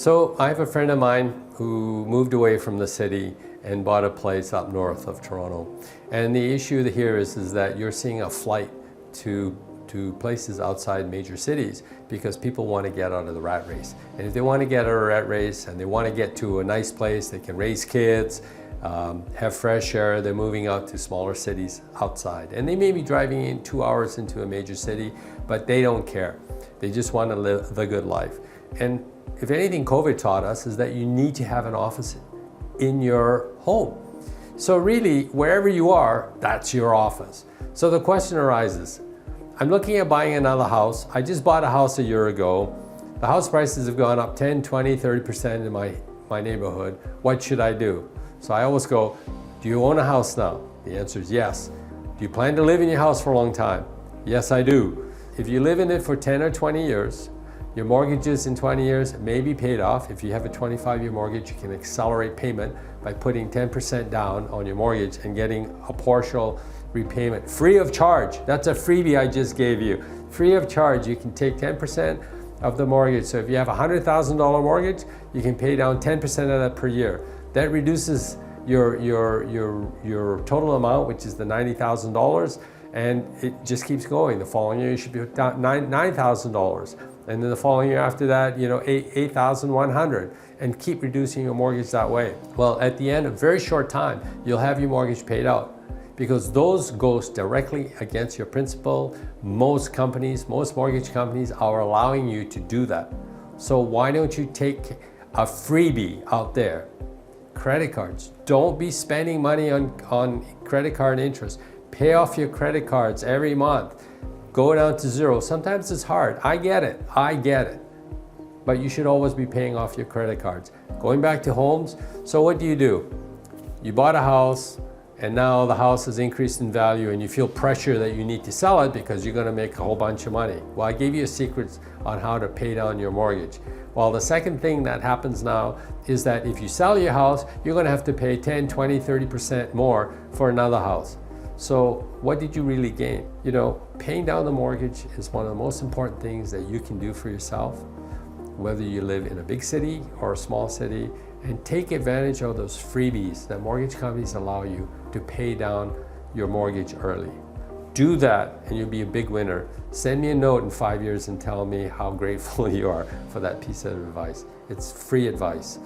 So I have a friend of mine who moved away from the city and bought a place up north of Toronto. And the issue here is that you're seeing a flight to places outside major cities because people want to get out of the rat race. And if they want to get out of the rat race and they want to get to a nice place, they can raise kids, have fresh air, they're moving out to smaller cities outside. And they may be driving in 2 hours into a major city, but they don't care. They just want to live the good life. And if anything COVID taught us is that you need to have an office in your home. So really, wherever you are, that's your office. So the question arises, I'm looking at buying another house. I just bought a house a year ago. The house prices have gone up 10, 20, 30% in my neighborhood. What should I do? So I always go, do you own a house now? The answer is yes. Do you plan to live in your house for a long time? Yes, I do. If you live in it for 10 or 20 years, your mortgages in 20 years may be paid off. If you have a 25-year mortgage, you can accelerate payment by putting 10% down on your mortgage and getting a partial repayment free of charge. That's a freebie I just gave you. Free of charge, you can take 10% of the mortgage. So if you have a $100,000 mortgage, you can pay down 10% of that per year. That reduces your total amount, which is the $90,000, and it just keeps going. The following year, you should be down $9,000. And then the following year after that, $8,100, and keep reducing your mortgage that way. Well, at the end of a very short time, you'll have your mortgage paid out because those goes directly against your principal. Most mortgage companies are allowing you to do that. So why don't you take a freebie out there? Credit cards. Don't be spending money on credit card interest. Pay off your credit cards every month. Go down to zero. Sometimes it's hard. I get it. But you should always be paying off your credit cards. Going back to homes, so what do? You bought a house and now the house has increased in value and you feel pressure that you need to sell it because you're going to make a whole bunch of money. Well, I gave you secrets on how to pay down your mortgage. Well, the second thing that happens now is that if you sell your house, you're going to have to pay 10, 20, 30% more for another house. So what did you really gain? Paying down the mortgage is one of the most important things that you can do for yourself, whether you live in a big city or a small city, and take advantage of those freebies that mortgage companies allow you to pay down your mortgage early. Do that and you'll be a big winner. Send me a note in 5 years and tell me how grateful you are for that piece of advice. It's free advice.